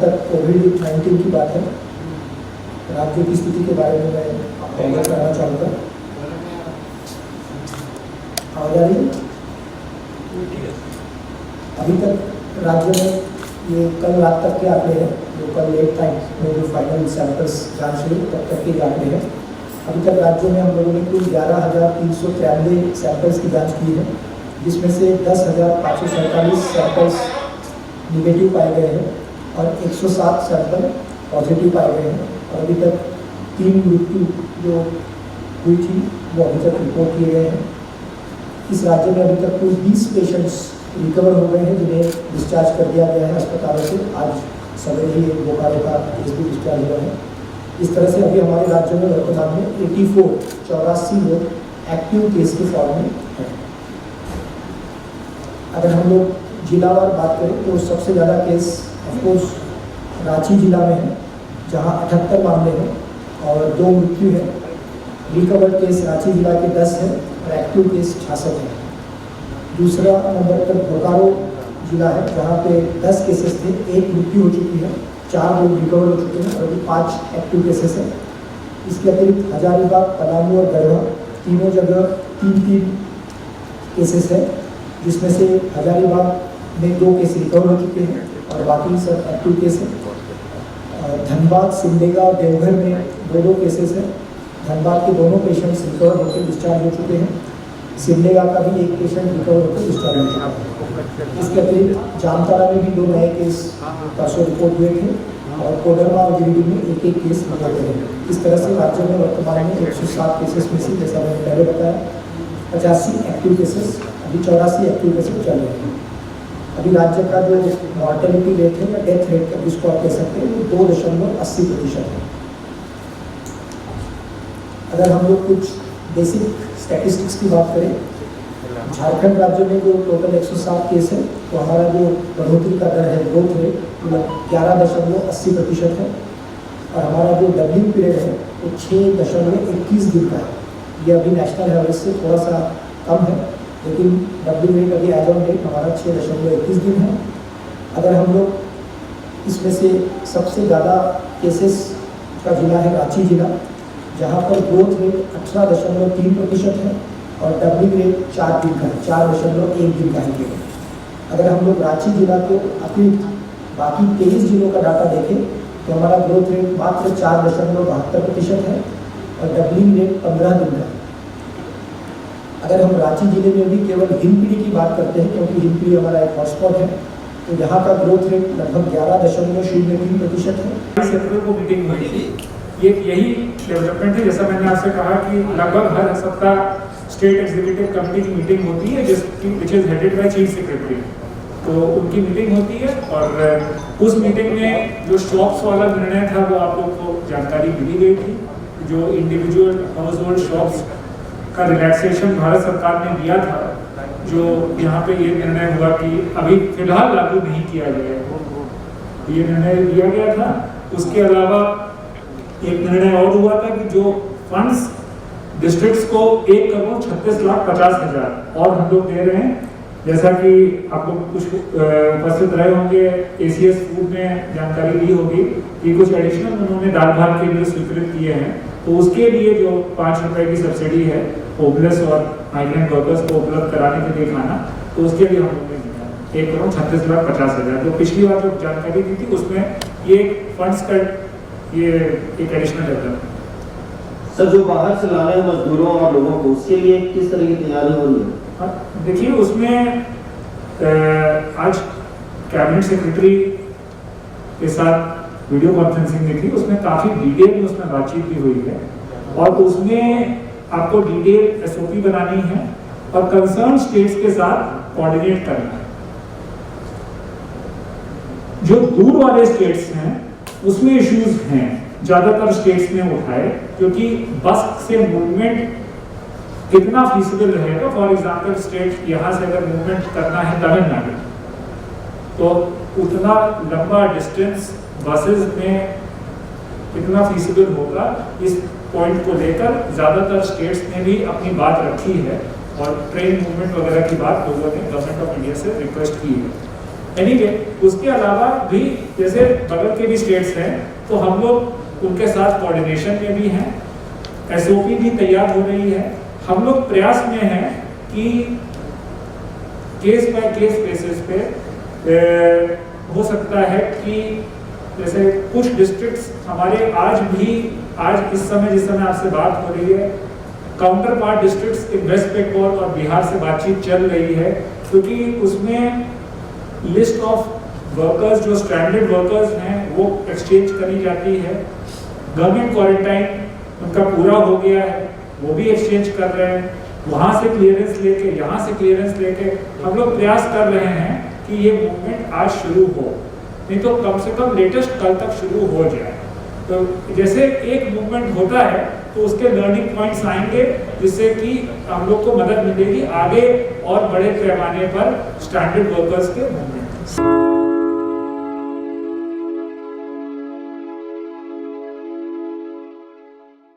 तक कोविड-19 की बात है, राज्य की स्थिति के बारे में मैं अवगत करना चाहूँगा। आवाज आ रही है? अभी तक राज्य में ये कल रात तक के आंकड़े हैं, जो कल लेट नाइट में जो फाइनल सैंपल्स जांच हुई तब तक के आंकड़े हैं। अभी तक राज्य में हम लोगों ने कुल 11,393 सैंपल्स की जांच की है, जिसमें से 10,547 सैंपल्स निगेटिव पाए गए हैं और 107 सैंपल पॉजिटिव पाए गए हैं। और अभी तक 3 मृत्यु जो हुई थी वो अभी तक रिपोर्ट किए गए हैं। इस राज्य में अभी तक कुल 20 पेशेंट्स रिकवर हो गए हैं, जिन्हें डिस्चार्ज कर दिया गया है अस्पतालों से। आज सवेरे ही एक बोकारो का केस भी डिस्चार्ज हुआ है। इस तरह से अभी हमारे राज्य में वर्तमान में 84 लोग एक्टिव केस के फॉर्म में हैं। अगर हम लोग जिलावार बात करें तो सबसे ज़्यादा केस ऑफकोर्स रांची जिला में है, जहां 78 मामले हैं और 2 मृत्यु है। रिकवर्ड केस रांची जिला के 10 हैं और एक्टिव केस 66 हैं। दूसरा नंबर पर बोकारो जिला है, जहां पे 10 केसेस थे, 1 मृत्यु हो चुकी है, 4 लोग रिकवर हो चुके हैं और अभी 5 एक्टिव केसेस हैं। इसके अतिरिक्त हजारीबाग, पलामू और गढ़वा तीनों जगह 3-3 केसेस हैं, जिसमें से हजारीबाग में 2 केस रिकवर हो चुके हैं और बाकी सब एक्टिव केस हैं। धनबाद, सिमडेगा और देवघर में 2-2 केसेस हैं। धनबाद के दोनों पेशेंट्स रिकवर होकर डिस्चार्ज हो चुके हैं। सिमडेगा का भी 1 पेशेंट रिकवर होकर डिस्चार्ज हो चुका है। इसके अतिरिक्त जामताड़ा में भी 2 नए केस परसों रिपोर्ट हुए थे और कोडरमा और गिरिडीह में 1-1 केस रिपोर्ट हुए हैं। इस तरह से राज्य में वर्तमान में 107 केसेस में से, जैसा मैंने पहले बताया, 85 एक्टिव केसेस, अभी 84 एक्टिव केसेस चल रहे हैं। अभी राज्य का जो मॉर्टेलिटी रेट है या डेथ रेट का जिसको आप कह सकते हैं, वो 2.80% है। अगर हम लोग कुछ बेसिक स्टैटिस्टिक्स की बात करें, झारखंड राज्य में जो टोटल 107 केस है, तो हमारा जो बढ़ोतरी का दर है, ग्रोथ रेट, 11.80% है और हमारा जो डब्लिंग पीरियड है वो 6.21 दिन का है। ये अभी नेशनल एवरेज से थोड़ा सा कम है, लेकिन डब्लिंग रेट अभी एज ऑन डेट हमारा 6.21 दिन है। अगर हम लोग इसमें से सबसे ज़्यादा केसेस का जिला है रांची जिला, जहाँ पर ग्रोथ रेट 18.3% है और डब्लिंग रेट 4 दिन का है, 4.1 दिन का है केवल। अगर हम लोग रांची जिला को अतिरिक्त बाकी 23 जिलों का डाटा देखें तो हमारा ग्रोथ रेट मात्र 4.72% है और डब्लिंग रेट 15 दिन का है। अगर हम रांची जिले में भी केवल हिमपीढ़ी की बात करते हैं, क्योंकि हिमपीढ़ी हमारा एक हॉटस्पॉट है, तो यहाँ का ग्रोथ रेट लगभग 11.03% है। सेक्टर को मीटिंग हुई थी, ये यही डेवलपमेंट है। जैसा मैंने आपसे कहा कि लगभग हर सप्ताह स्टेट एग्जीक्यूटिव कमेटी की मीटिंग होती है, जिसकी which is headed by chief secretary. तो उनकी मीटिंग होती है और उस मीटिंग में जो शॉप्स वाला निर्णय था वो आप लोग को जानकारी दी गई थी। जो इंडिविजुअल हाउस होल्ड शॉप्स का रिलैक्सेशन भारत सरकार ने दिया था, जो यहाँ पे ये निर्णय हुआ कि अभी फिलहाल लागू नहीं किया गया है, ये निर्णय लिया गया था। उसके अलावा एक निर्णय और हुआ था कि जो फंड्स डिस्ट्रिक्ट्स को 1,36,50,000 और हम लोग दे रहे हैं। जैसा कि आप लोग कुछ उपस्थित रहे होंगे, ACS फूड में जानकारी दी होगी कि कुछ एडिशनल उन्होंने दाल भात के लिए स्वीकृत किए हैं। तो उसके लिए जो 5 रुपए की सब्सिडी है होमलेस और माइग्रेंट वर्कर्स को उपलब्ध कराने के लिए खाना, तो उसके लिए हम लोग ने दिया 1,36,50,000। जो पिछली बार जो जानकारी दी थी उसमें ये फंड्स का ये एक एडिशनल डेवलपमेंट। सर, जो बाहर से लाने हैं मजदूरों और लोगों को, उसके लिए किस तरह की तैयारी हो रही है? देखिए, उसमें आज कैबिनेट सेक्रेटरी के साथ वीडियो कॉन्फ्रेंसिंग में थी, उसमें काफ़ी डिटेल में उसमें बातचीत भी हुई है और उसमें आपको डिटेल SOP बनानी है और कंसर्न स्टेट्स के साथ कोऑर्डिनेट करना है। जो दूर वाले स्टेट्स हैं उसमें इश्यूज हैं, ज़्यादातर स्टेट्स ने उठाए, क्योंकि बस से मूवमेंट कितना फीसिबल रहेगा। फॉर एग्जाम्पल, स्टेट यहाँ से अगर मूवमेंट करना है तमिलनाडु, तो उतना लंबा डिस्टेंस बसेस में कितना फीसिबल होगा, इस पॉइंट को लेकर ज़्यादातर स्टेट्स ने भी अपनी बात रखी है और ट्रेन मूवमेंट वगैरह की बात लोगों ने गवर्नमेंट ऑफ इंडिया से रिक्वेस्ट की है। एनीवे उसके अलावा भी जैसे बगल के भी स्टेट्स हैं तो हम लोग उनके साथ कोऑर्डिनेशन में भी हैं, एसओपी भी तैयार हो रही है। हम लोग प्रयास में हैं कि केस बाय केस बेसिस पे हो सकता है कि जैसे कुछ डिस्ट्रिक्ट्स हमारे आज इस समय जिस समय आपसे बात हो रही है काउंटर पार्ट डिस्ट्रिक्ट्स इन वेस्ट बंगाल और बिहार से बातचीत चल रही है, क्योंकि उसमें लिस्ट ऑफ वर्कर्स जो स्ट्रैंडेड वर्कर्स हैं वो एक्सचेंज करी जाती है। गवर्नमेंट क्वारंटाइन उनका पूरा हो गया है, वो भी एक्सचेंज कर रहे हैं। वहाँ से क्लियरेंस लेके यहाँ से क्लियरेंस लेके हम लोग प्रयास कर रहे हैं कि ये मूवमेंट आज शुरू हो, नहीं तो कम से कम लेटेस्ट कल तक शुरू हो जाए। तो जैसे एक मूवमेंट होता है तो उसके लर्निंग पॉइंट्स आएंगे जिससे कि हम लोग को मदद मिलेगी आगे और बड़े पैमाने पर स्टैंडर्ड वर्कर्स के मूवमेंट।